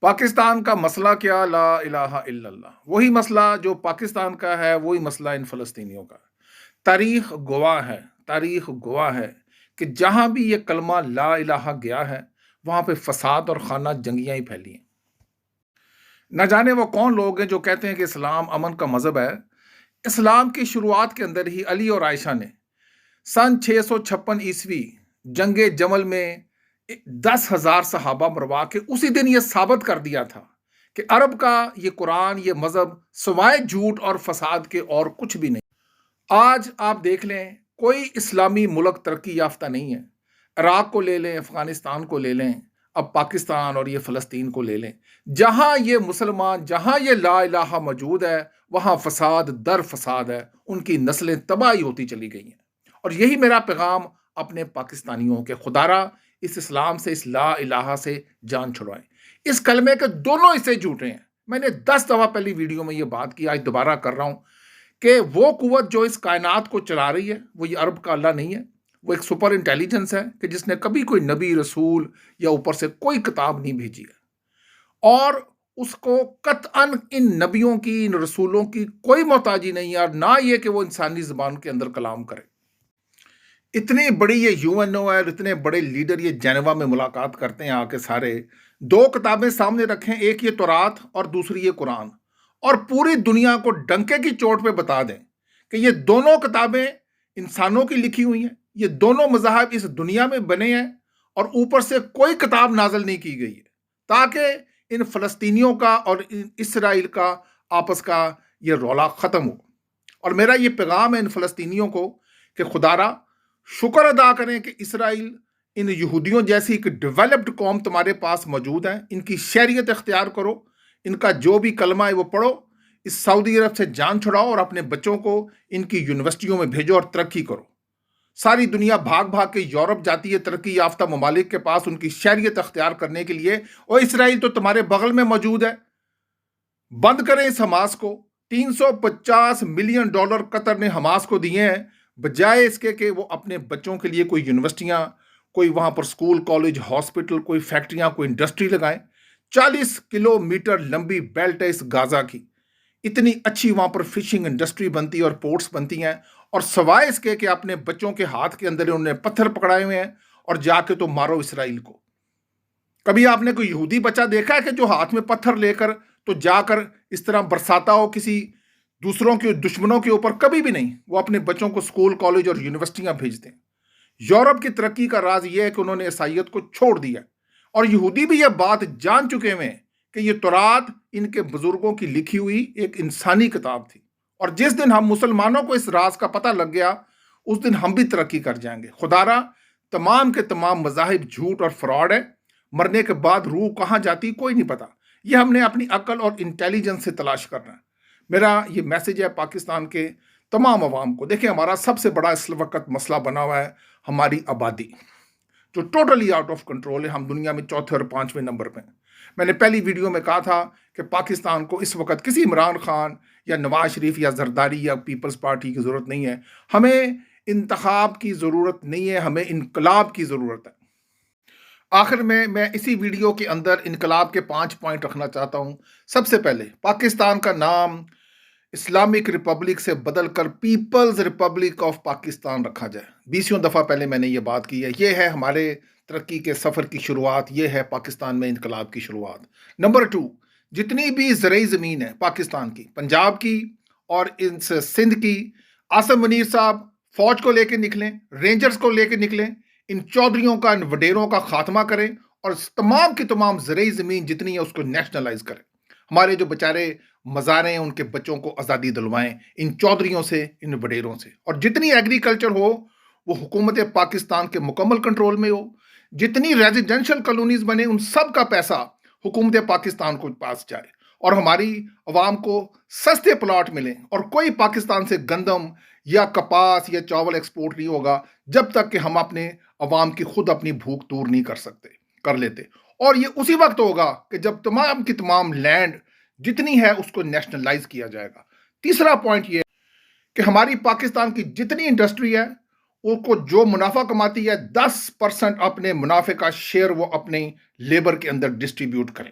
پاکستان کا مسئلہ کیا؟ لا الہ الا اللہ۔ وہی مسئلہ جو پاکستان کا ہے، وہی مسئلہ ان فلسطینیوں کا۔ تاریخ گواہ ہے، تاریخ گواہ ہے کہ جہاں بھی یہ کلمہ لا الہ گیا ہے، وہاں پہ فساد اور خانہ جنگیاں ہی پھیلی ہیں۔ نہ جانے وہ کون لوگ ہیں جو کہتے ہیں کہ اسلام امن کا مذہب ہے۔ اسلام کی شروعات کے اندر ہی علی اور عائشہ نے سن 656 جنگ جمل میں 10,000 صحابہ مروا کے اسی دن یہ ثابت کر دیا تھا کہ عرب کا یہ قرآن، یہ مذہب سوائے جھوٹ اور فساد کے اور کچھ بھی نہیں۔ آج آپ دیکھ لیں، کوئی اسلامی ملک ترقی یافتہ نہیں ہے۔ عراق کو لے لیں، افغانستان کو لے لیں، اب پاکستان اور یہ فلسطین کو لے لیں، جہاں یہ مسلمان، جہاں یہ لا الہ موجود ہے، وہاں فساد در فساد ہے، ان کی نسلیں تباہی ہوتی چلی گئی ہیں۔ اور یہی میرا پیغام اپنے پاکستانیوں کے، خدارا اس اسلام سے، اس لا الہ سے جان چھڑوائیں۔ اس کلمے کے دونوں حصے جھوٹے ہیں۔ میں نے 10 دفعہ پہلی ویڈیو میں یہ بات کی، آج دوبارہ کر رہا ہوں کہ وہ قوت جو اس کائنات کو چلا رہی ہے، وہ یہ عرب کا اللہ نہیں ہے، وہ ایک سپر انٹیلیجنس ہے کہ جس نے کبھی کوئی نبی، رسول یا اوپر سے کوئی کتاب نہیں بھیجی ہے، اور اس کو قطعاً ان نبیوں کی، ان رسولوں کی کوئی محتاجی نہیں ہے، اور نہ یہ کہ وہ انسانی زبان کے اندر کلام کرے۔ اتنی بڑی یہ یو این او ہے، اتنے بڑے لیڈر یہ جنیوا میں ملاقات کرتے ہیں آ کے، سارے 2 کتابیں سامنے رکھیں، ایک یہ تورات اور دوسری یہ قرآن، اور پوری دنیا کو ڈنکے کی چوٹ پہ بتا دیں کہ یہ دونوں کتابیں انسانوں کی لکھی ہوئی ہیں، یہ دونوں مذاہب اس دنیا میں بنے ہیں، اور اوپر سے کوئی کتاب نازل نہیں کی گئی ہے تاکہ ان فلسطینیوں کا اور اسرائیل کا آپس کا یہ رولا ختم ہو۔ اور میرا یہ پیغام ہے ان فلسطینیوں کو کہ خدارا شکر ادا کریں کہ اسرائیل، ان یہودیوں جیسی ایک ڈیولپڈ قوم تمہارے پاس موجود ہے، ان کی شہریت اختیار کرو، ان کا جو بھی کلمہ ہے وہ پڑھو، اس سعودی عرب سے جان چھڑاؤ اور اپنے بچوں کو ان کی یونیورسٹیوں میں بھیجو اور ترقی کرو۔ ساری دنیا بھاگ بھاگ کے یورپ جاتی ہے ترقی یافتہ ممالک کے پاس ان کی شہریت اختیار کرنے کے لیے، اور اسرائیل تو تمہارے بغل میں موجود ہے۔ بند کریں اس حماس کو۔ $350 ملین قطر نے حماس کو دیے ہیں، بجائے اس کے کہ وہ اپنے بچوں کے لیے کوئی یونیورسٹیاں، کوئی وہاں پر سکول، کالج، ہاسپٹل، کوئی فیکٹریاں، کوئی انڈسٹری لگائیں۔ 40 کلومیٹر لمبی بیلٹ ہے اس غازہ کی، اتنی اچھی وہاں پر فشنگ انڈسٹری بنتی ہے اور پورٹس بنتی ہیں، اور سوائے اس کے کہ اپنے بچوں کے ہاتھ کے اندر انہوں نے پتھر پکڑائے ہوئے ہیں، اور جا کے تو مارو اسرائیل کو۔ کبھی آپ نے کوئی یہودی بچہ دیکھا ہے کہ جو ہاتھ میں پتھر لے کر تو جا کر اس طرح برساتا ہو کسی دوسروں کے دشمنوں کے اوپر؟ کبھی بھی نہیں۔ وہ اپنے بچوں کو سکول، کالج اور یونیورسٹیاں بھیجتے ہیں۔ یورپ کی ترقی کا راز یہ ہے کہ انہوں نے عیسائیت کو چھوڑ دیا، اور یہودی بھی یہ بات جان چکے ہوئے ہیں کہ یہ تورات ان کے بزرگوں کی لکھی ہوئی ایک انسانی کتاب تھی، اور جس دن ہم مسلمانوں کو اس راز کا پتہ لگ گیا، اس دن ہم بھی ترقی کر جائیں گے۔ خدارا تمام کے تمام مذاہب جھوٹ اور فراڈ ہے، مرنے کے بعد روح کہاں جاتی کوئی نہیں پتا، یہ ہم نے اپنی عقل اور انٹیلیجنس سے تلاش کرنا ہے۔ میرا یہ میسج ہے پاکستان کے تمام عوام کو۔ دیکھیں، ہمارا سب سے بڑا اس وقت مسئلہ بنا ہوا ہے ہماری آبادی، جو ٹوٹلی آؤٹ آف کنٹرول ہے۔ ہم دنیا میں 4تھے اور 5ویں نمبر پہ ہیں۔ میں نے پہلی ویڈیو میں کہا تھا کہ پاکستان کو اس وقت کسی عمران خان یا نواز شریف یا زرداری یا پیپلز پارٹی کی ضرورت نہیں ہے، ہمیں انتخاب کی ضرورت نہیں ہے، ہمیں انقلاب کی ضرورت ہے۔ آخر میں اسی ویڈیو کے اندر انقلاب کے 5 پوائنٹ رکھنا چاہتا ہوں۔ سب سے پہلے پاکستان کا نام اسلامک ریپبلک سے بدل کر پیپلز ریپبلک آف پاکستان رکھا جائے۔ 20 دفعہ پہلے میں نے یہ بات کی ہے۔ یہ ہے ہمارے ترقی کے سفر کی شروعات، یہ ہے پاکستان میں انقلاب کی شروعات۔ نمبر 2، جتنی بھی زرعی زمین ہے پاکستان کی، پنجاب کی اور سندھ کی، عاصم منیر صاحب فوج کو لے کے نکلیں، رینجرز کو لے کے نکلیں، ان چودھریوں کا، ان وڈیروں کا خاتمہ کریں، اور تمام کی تمام زرعی زمین جتنی ہے اس کو نیشنلائز کریں۔ ہمارے جو بیچارے مزاریں ہیں ان کے بچوں کو آزادی دلوائیں ان چودھریوں سے، ان وڈیروں سے، اور جتنی ایگریکلچر ہو وہ حکومت پاکستان کے مکمل کنٹرول میں ہو۔ جتنی ریزیڈینشل کالونیز بنے ان سب کا پیسہ حکومت پاکستان کو پاس جائے، اور ہماری عوام کو سستے پلاٹ ملیں، اور کوئی پاکستان سے گندم یا کپاس یا چاول ایکسپورٹ نہیں ہوگا جب تک کہ ہم اپنے عوام کی خود اپنی بھوک دور نہیں کر لیتے۔ اور یہ اسی وقت ہوگا کہ جب تمام کی تمام لینڈ جتنی ہے اس کو نیشنلائز کیا جائے گا۔ تیسرا پوائنٹ یہ ہے کہ ہماری پاکستان کی جتنی انڈسٹری ہے اس کو جو منافع کماتی ہے 10% اپنے منافع کا شیئر وہ اپنے لیبر کے اندر ڈسٹریبیوٹ کریں۔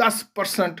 10%